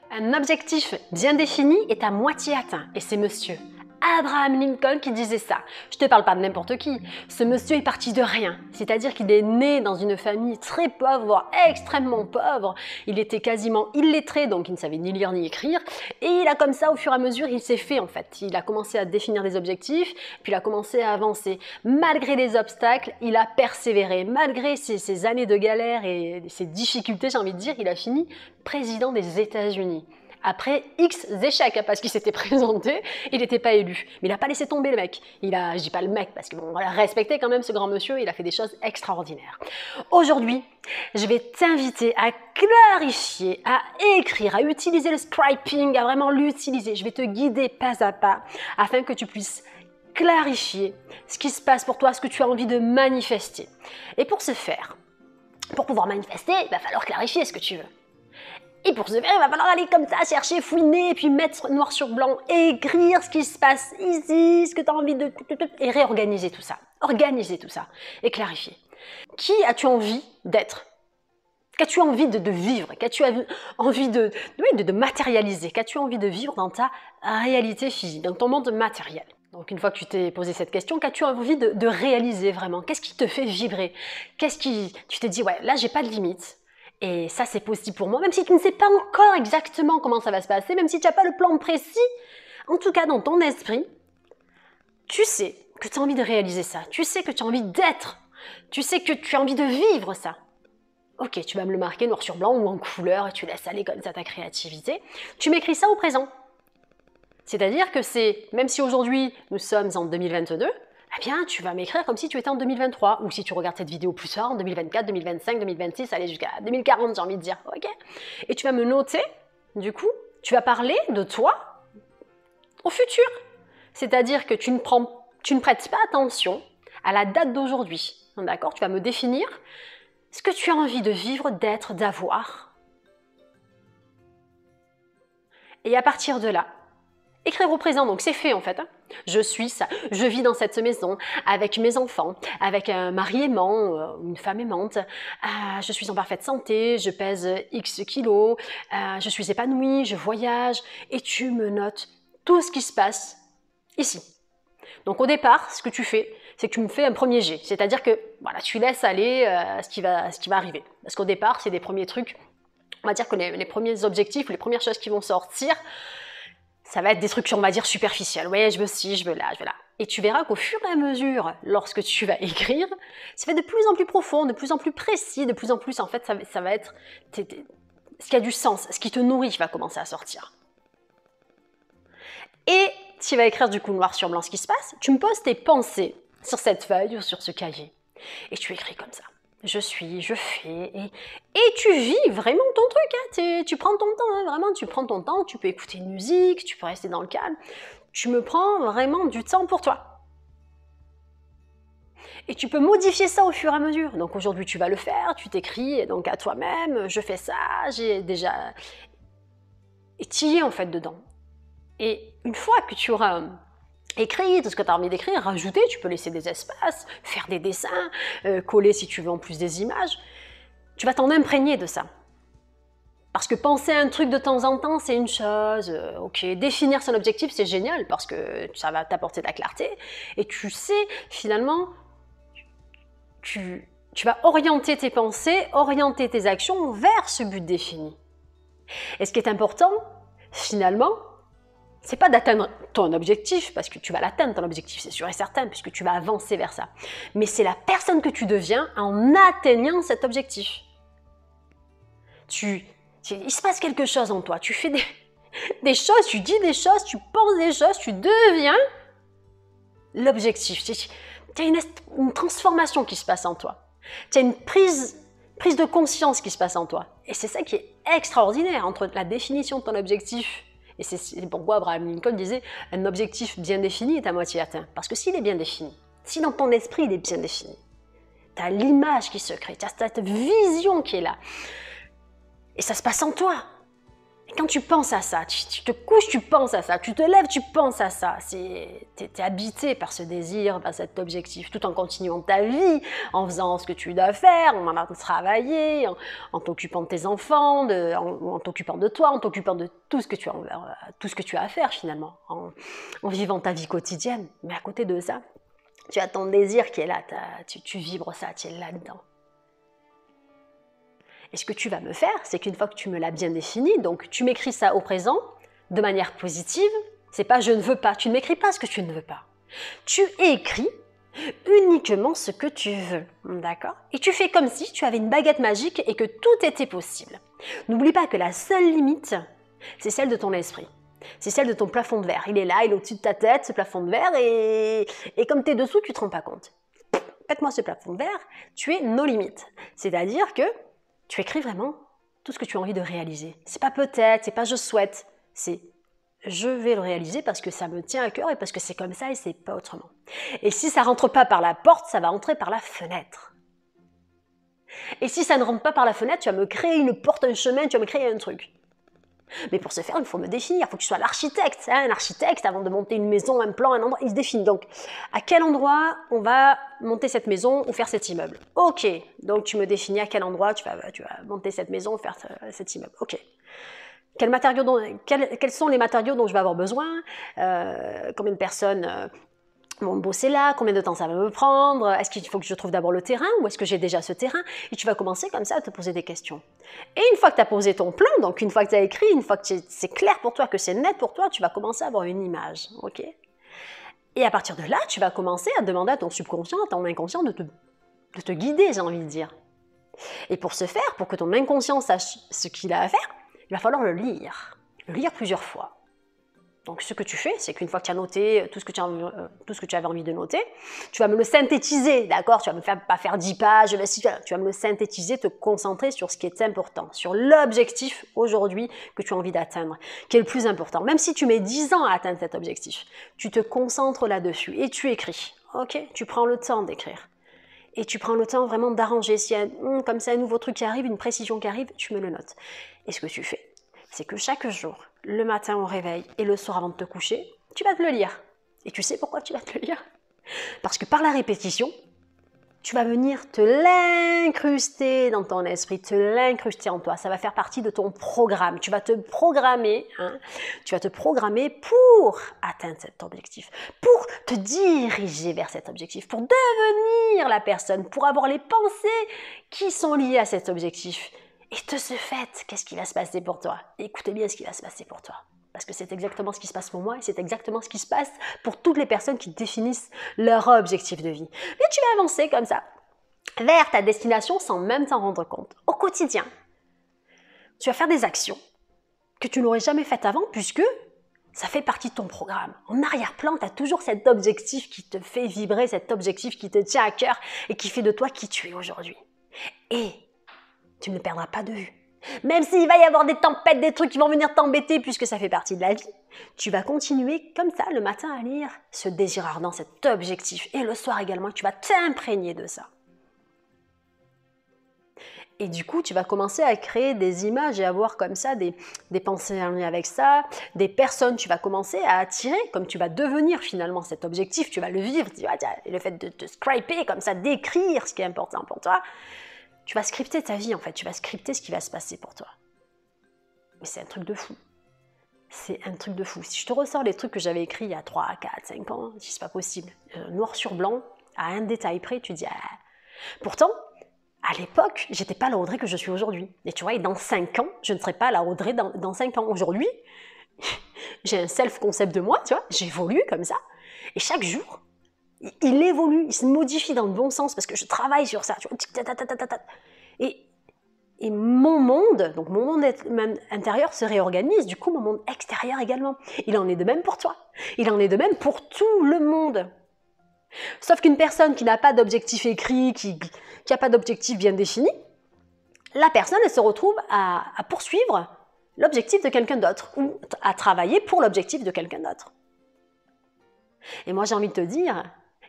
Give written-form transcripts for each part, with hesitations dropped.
Un objectif bien défini est à moitié atteint, et c'est monsieur Abraham Lincoln qui disait ça. Je te parle pas de n'importe qui. Ce monsieur est parti de rien, c'est-à-dire qu'il est né dans une famille très pauvre, voire extrêmement pauvre. Il était quasiment illettré, donc il ne savait ni lire ni écrire. Et il a comme ça, au fur et à mesure, il s'est fait en fait. Il a commencé à définir des objectifs, puis il a commencé à avancer. Malgré les obstacles, il a persévéré. Malgré ses années de galère et ses difficultés, j'ai envie de dire, il a fini président des États-Unis. Après X échecs, parce qu'il s'était présenté, il n'était pas élu. Mais il n'a pas laissé tomber le mec. Je dis pas le mec, parce qu'on va respecter quand même ce grand monsieur, il a fait des choses extraordinaires. Aujourd'hui, je vais t'inviter à clarifier, à écrire, à utiliser le scripting, à vraiment l'utiliser. Je vais te guider pas à pas, afin que tu puisses clarifier ce qui se passe pour toi, ce que tu as envie de manifester. Et pour ce faire, pour pouvoir manifester, il va falloir clarifier ce que tu veux. Et pour ce faire, il va falloir aller comme ça, chercher, fouiner, puis mettre noir sur blanc, écrire ce qui se passe ici, ce que tu as envie de... et réorganiser tout ça. Organiser tout ça et clarifier. Qui as-tu envie d'être? Qu'as-tu envie de vivre? Qu'as-tu envie de matérialiser? Qu'as-tu envie de vivre dans ta réalité physique, dans ton monde matériel? Donc une fois que tu t'es posé cette question, qu'as-tu envie de réaliser vraiment? Qu'est-ce qui te fait vibrer? Tu te dis, ouais, là j'ai pas de limite. Et ça, c'est possible pour moi, même si tu ne sais pas encore exactement comment ça va se passer, même si tu n'as pas le plan précis, en tout cas dans ton esprit, tu sais que tu as envie de réaliser ça, tu sais que tu as envie d'être, tu sais que tu as envie de vivre ça. Ok, tu vas me le marquer noir sur blanc ou en couleur, et tu laisses aller comme ça ta créativité. Tu m'écris ça au présent. C'est-à-dire que même si aujourd'hui nous sommes en 2022, eh bien, tu vas m'écrire comme si tu étais en 2023, ou si tu regardes cette vidéo plus tard, en 2024, 2025, 2026, allez jusqu'à 2040, j'ai envie de dire, ok? Et tu vas me noter, du coup, tu vas parler de toi au futur. C'est-à-dire que tu ne prêtes pas attention à la date d'aujourd'hui, d'accord? Tu vas me définir ce que tu as envie de vivre, d'être, d'avoir. Et à partir de là, écrire au présent, donc c'est fait en fait. Je suis ça, je vis dans cette maison avec mes enfants, avec un mari aimant, une femme aimante, je suis en parfaite santé, je pèse X kilos, je suis épanouie, je voyage, et tu me notes tout ce qui se passe ici. Donc au départ, ce que tu fais, c'est que tu me fais un premier jet, c'est-à-dire que voilà, tu laisses aller ce qui va arriver. Parce qu'au départ, c'est des premiers trucs, on va dire que les premiers objectifs, les premières choses qui vont sortir, ça va être des trucs, on va dire, superficiels. Ouais, je veux ci, je veux là, je veux là. Et tu verras qu'au fur et à mesure, lorsque tu vas écrire, ça va être de plus en plus profond, de plus en plus précis, de plus en plus, en fait, ça va être ce qui a du sens, ce qui te nourrit va commencer à sortir. Et tu vas écrire du coup noir sur blanc ce qui se passe, tu me poses tes pensées sur cette feuille ou sur ce cahier. Et tu écris comme ça. Je suis, je fais, et tu vis vraiment ton truc, hein. Tu prends ton temps, hein, vraiment, tu prends ton temps, tu peux écouter une musique, tu peux rester dans le calme, tu me prends vraiment du temps pour toi. Et tu peux modifier ça au fur et à mesure. Donc aujourd'hui tu vas le faire, tu t'écris donc à toi-même, je fais ça, j'ai déjà... Et tu y es en fait dedans. Et une fois que tu auras... écris tout ce que tu as envie d'écrire, rajouter, tu peux laisser des espaces, faire des dessins, coller si tu veux en plus des images. Tu vas t'en imprégner de ça. Parce que penser à un truc de temps en temps, c'est une chose, ok, définir son objectif, c'est génial parce que ça va t'apporter de la clarté. Et tu sais, finalement, tu vas orienter tes pensées, orienter tes actions vers ce but défini. Et ce qui est important, finalement, c'est pas d'atteindre ton objectif, parce que tu vas l'atteindre ton objectif, c'est sûr et certain, puisque tu vas avancer vers ça. Mais c'est la personne que tu deviens en atteignant cet objectif. Il se passe quelque chose en toi, tu fais des choses, tu dis des choses, tu penses des choses, tu deviens l'objectif. Tu as une transformation qui se passe en toi. Tu as une prise de conscience qui se passe en toi. Et c'est ça qui est extraordinaire entre la définition de ton objectif. Et c'est pourquoi Abraham Lincoln disait « Un objectif bien défini est à moitié atteint ». Parce que s'il est bien défini, si dans ton esprit il est bien défini, tu as l'image qui se crée, tu as cette vision qui est là. Et ça se passe en toi. Et quand tu penses à ça, tu te couches, tu penses à ça, tu te lèves, tu penses à ça. Tu es habité par ce désir, par cet objectif, tout en continuant ta vie, en faisant ce que tu dois faire, en allant travailler, en t'occupant de tes enfants, en t'occupant de toi, en t'occupant de tout ce que tu as à faire finalement, en vivant ta vie quotidienne. Mais à côté de ça, tu as ton désir qui est là, tu vibres ça, tu es là-dedans. Et ce que tu vas me faire, c'est qu'une fois que tu me l'as bien défini, donc tu m'écris ça au présent, de manière positive, c'est pas je ne veux pas, tu ne m'écris pas ce que tu ne veux pas. Tu écris uniquement ce que tu veux, d'accord? Et tu fais comme si tu avais une baguette magique et que tout était possible. N'oublie pas que la seule limite, c'est celle de ton esprit. C'est celle de ton plafond de verre. Il est là, il est au-dessus de ta tête, ce plafond de verre, et comme tu es dessous, tu ne te rends pas compte. Pète-moi ce plafond de verre, tu es nos limites. C'est-à-dire que tu écris vraiment tout ce que tu as envie de réaliser. C'est pas peut-être, c'est pas je souhaite, c'est je vais le réaliser parce que ça me tient à cœur et parce que c'est comme ça et c'est pas autrement. Et si ça rentre pas par la porte, ça va entrer par la fenêtre. Et si ça ne rentre pas par la fenêtre, tu vas me créer une porte, un chemin, tu vas me créer un truc. Mais pour ce faire, il faut me définir, il faut que tu sois l'architecte. Un architecte, avant de monter une maison, un plan, un endroit, il se définit. Donc, à quel endroit on va monter cette maison ou faire cet immeuble? Ok, donc tu me définis à quel endroit tu vas monter cette maison ou faire cet immeuble. Ok. Quels sont les matériaux dont je vais avoir besoin? Combien de personnes vont bosser là? Combien de temps ça va me prendre? Est-ce qu'il faut que je trouve d'abord le terrain ou est-ce que j'ai déjà ce terrain? Et tu vas commencer comme ça à te poser des questions. Et une fois que tu as posé ton plan, donc une fois que tu as écrit, une fois que c'est clair pour toi, que c'est net pour toi, tu vas commencer à avoir une image. Ok? Et à partir de là, tu vas commencer à demander à ton subconscient, à ton inconscient de te guider, j'ai envie de dire. Et pour ce faire, pour que ton inconscient sache ce qu'il a à faire, il va falloir le lire plusieurs fois. Donc ce que tu fais, c'est qu'une fois que tu as noté tout ce que tu avais envie de noter, tu vas me le synthétiser, d'accord? Tu vas pas faire 10 pages, tu vas me le synthétiser, te concentrer sur ce qui est important, sur l'objectif aujourd'hui que tu as envie d'atteindre, qui est le plus important. Même si tu mets 10 ans à atteindre cet objectif, tu te concentres là-dessus et tu écris, ok? Tu prends le temps d'écrire. Et tu prends le temps vraiment d'arranger. S'il y a comme ça un nouveau truc qui arrive, une précision qui arrive, tu me le notes. Et ce que tu fais, c'est que chaque jour, le matin au réveil et le soir avant de te coucher, tu vas te le lire. Et tu sais pourquoi tu vas te le lire? Parce que par la répétition, tu vas venir te l'incruster dans ton esprit, te l'incruster en toi. Ça va faire partie de ton programme. Tu vas te programmer, pour atteindre cet objectif, pour te diriger vers cet objectif, pour devenir la personne, pour avoir les pensées qui sont liées à cet objectif. Et de ce fait, qu'est-ce qui va se passer pour toi? Écoutez bien ce qui va se passer pour toi. Parce que c'est exactement ce qui se passe pour moi et c'est exactement ce qui se passe pour toutes les personnes qui définissent leur objectif de vie. Mais tu vas avancer comme ça, vers ta destination sans même t'en rendre compte. Au quotidien, tu vas faire des actions que tu n'aurais jamais faites avant puisque ça fait partie de ton programme. En arrière-plan, tu as toujours cet objectif qui te fait vibrer, cet objectif qui te tient à cœur et qui fait de toi qui tu es aujourd'hui. Et tu ne le perdras pas de vue. Même s'il va y avoir des tempêtes, des trucs qui vont venir t'embêter puisque ça fait partie de la vie, tu vas continuer comme ça le matin à lire ce désir ardent, cet objectif. Et le soir également, tu vas t'imprégner de ça. Et du coup, tu vas commencer à créer des images et avoir comme ça des pensées en lien avec ça, des personnes, tu vas commencer à attirer, comme tu vas devenir finalement cet objectif, tu vas le vivre, et le fait de te scriper comme ça, d'écrire ce qui est important pour toi, tu vas scripter ta vie en fait, tu vas scripter ce qui va se passer pour toi. Mais c'est un truc de fou. C'est un truc de fou. Si je te ressors les trucs que j'avais écrits il y a 3, 4, 5 ans, je dis c'est pas possible. Noir sur blanc, à un détail près, tu dis ah. Pourtant, à l'époque, j'étais pas la Audrey que je suis aujourd'hui. Et tu vois, et dans 5 ans, je ne serai pas la Audrey dans 5 ans. Aujourd'hui, j'ai un self-concept de moi, tu vois, j'évolue comme ça. Et chaque jour, il évolue, il se modifie dans le bon sens parce que je travaille sur ça. Tu vois, et mon monde, donc mon monde intérieur se réorganise, du coup mon monde extérieur également. Il en est de même pour toi. Il en est de même pour tout le monde. Sauf qu'une personne qui n'a pas d'objectif écrit, qui n'a pas d'objectif bien défini, la personne elle se retrouve à poursuivre l'objectif de quelqu'un d'autre ou à travailler pour l'objectif de quelqu'un d'autre. Et moi j'ai envie de te dire,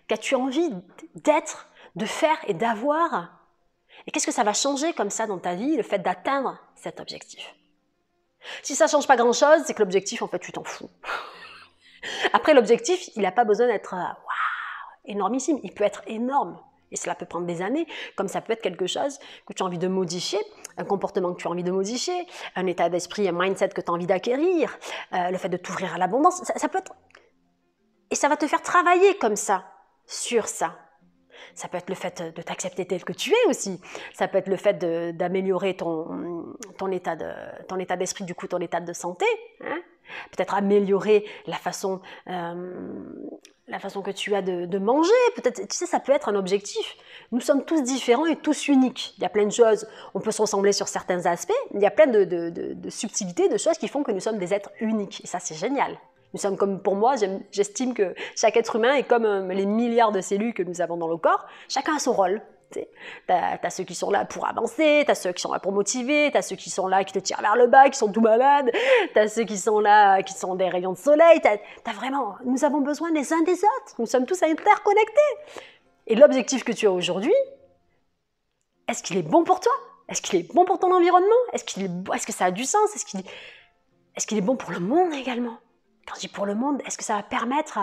qu'as-tu envie d'être, de faire et d'avoir? Et qu'est-ce que ça va changer comme ça dans ta vie, le fait d'atteindre cet objectif? Si ça change pas grand-chose, c'est que l'objectif, en fait, tu t'en fous. Après, l'objectif, il n'a pas besoin d'être énormissime. Il peut être énorme. Et cela peut prendre des années, comme ça peut être quelque chose que tu as envie de modifier, un comportement que tu as envie de modifier, un état d'esprit, un mindset que tu as envie d'acquérir, le fait de t'ouvrir à l'abondance. Ça peut être... Et ça va te faire travailler comme ça, sur ça. Ça peut être le fait de t'accepter tel que tu es aussi. Ça peut être le fait d'améliorer ton état d'esprit, du coup ton état de santé. Hein, peut-être améliorer la façon que tu as de manger. Peut-être, tu sais, ça peut être un objectif. Nous sommes tous différents et tous uniques. Il y a plein de choses, on peut se ressembler sur certains aspects. Il y a plein de subtilités, de choses qui font que nous sommes des êtres uniques. Et ça, c'est génial. Nous sommes comme, pour moi, j'estime que chaque être humain est comme les milliards de cellules que nous avons dans le corps. Chacun a son rôle. Tu as ceux qui sont là pour avancer, tu as ceux qui sont là pour motiver, tu as ceux qui sont là qui te tirent vers le bas, qui sont tout malades, tu as ceux qui sont là, qui sont des rayons de soleil. Vraiment, nous avons besoin les uns des autres. Nous sommes tous interconnectés. Et l'objectif que tu as aujourd'hui, est-ce qu'il est bon pour toi? Est-ce qu'il est bon pour ton environnement? Est-ce que ça a du sens? Est-ce qu'il est bon pour le monde également? Quand je dis pour le monde, est-ce que ça va permettre...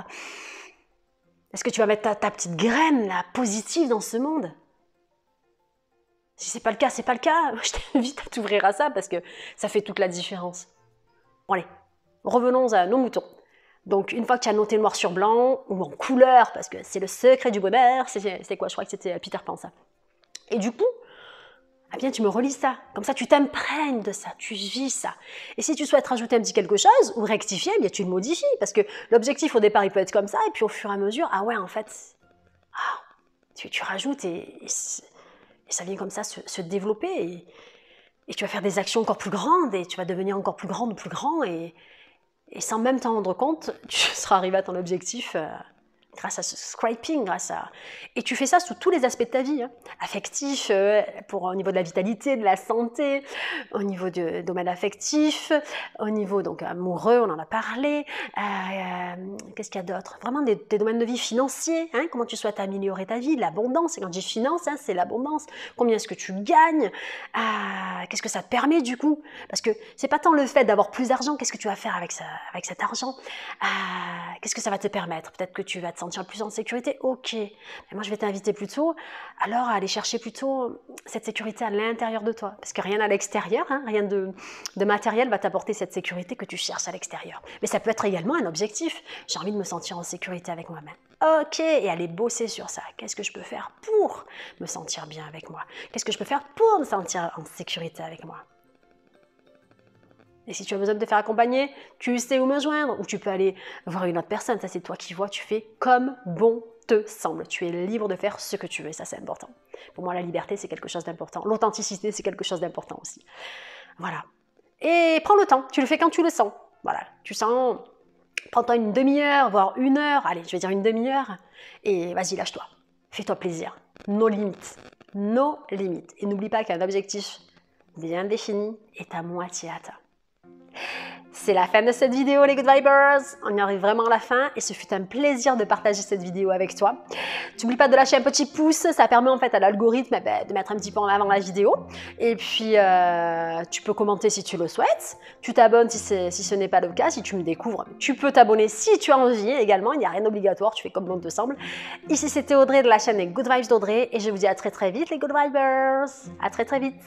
Est-ce que tu vas mettre ta petite graine là, positive dans ce monde? Si c'est pas le cas, c'est pas le cas. Je t'invite à t'ouvrir à ça parce que ça fait toute la différence. Bon allez, revenons à nos moutons. Donc une fois que tu as noté noir sur blanc, ou en couleur, parce que c'est le secret du bonheur, c'est quoi? Je crois que c'était Peter Pan ça. Et du coup, eh bien, tu me relis ça. Comme ça, tu t'imprègnes de ça, tu vis ça. Et si tu souhaites rajouter un petit quelque chose ou rectifier, eh bien, tu le modifies. Parce que l'objectif, au départ, il peut être comme ça. Et puis, au fur et à mesure, ah ouais, en fait, tu rajoutes et ça vient comme ça se développer. Et tu vas faire des actions encore plus grandes et tu vas devenir encore plus grande ou plus grand. Et sans même t'en rendre compte, tu seras arrivé à ton objectif grâce à ce scraping, Et tu fais ça sous tous les aspects de ta vie, hein. Affectif, au niveau de la vitalité, de la santé, au niveau du domaine affectif, au niveau donc amoureux, on en a parlé. Qu'est-ce qu'il y a d'autre? Vraiment des domaines de vie financiers, hein, comment tu souhaites améliorer ta vie, l'abondance. Et quand je dis finance, hein, c'est l'abondance. Combien est-ce que tu gagnes? Qu'est-ce que ça te permet du coup? Parce que c'est pas tant le fait d'avoir plus d'argent, qu'est-ce que tu vas faire avec cet argent? Qu'est-ce que ça va te permettre? Peut-être que tu vas te sentir plus en sécurité, ok. Mais moi, je vais t'inviter plutôt alors à aller chercher plutôt cette sécurité à l'intérieur de toi. Parce que rien à l'extérieur, hein, rien de matériel va t'apporter cette sécurité que tu cherches à l'extérieur. Mais ça peut être également un objectif. J'ai envie de me sentir en sécurité avec moi-même. Ok, et aller bosser sur ça. Qu'est-ce que je peux faire pour me sentir bien avec moi? Qu'est-ce que je peux faire pour me sentir en sécurité avec moi? Et si tu as besoin de te faire accompagner, tu sais où me joindre, ou tu peux aller voir une autre personne. Ça, c'est toi qui vois, tu fais comme bon te semble. Tu es libre de faire ce que tu veux, et ça, c'est important. Pour moi, la liberté, c'est quelque chose d'important. L'authenticité, c'est quelque chose d'important aussi. Voilà. Et prends le temps, tu le fais quand tu le sens. Voilà, tu sens, prends-toi une demi-heure, voire 1 heure, allez, je vais dire une demi-heure, et vas-y, lâche-toi. Fais-toi plaisir. Nos limites. Nos limites. Et n'oublie pas qu'un objectif bien défini est à moitié atteint. C'est la fin de cette vidéo, les Good Vibers. On y arrive vraiment à la fin et ce fut un plaisir de partager cette vidéo avec toi. N'oublie pas de lâcher un petit pouce, ça permet en fait à l'algorithme de mettre un petit peu en avant la vidéo. Et puis, tu peux commenter si tu le souhaites. Tu t'abonnes si ce n'est pas le cas, si tu me découvres. Tu peux t'abonner si tu as envie également, il n'y a rien d'obligatoire, tu fais comme bon te semble. Ici, c'était Audrey de la chaîne les Good Vibes d'Audrey et je vous dis à très très vite, les Good Vibers. À très très vite.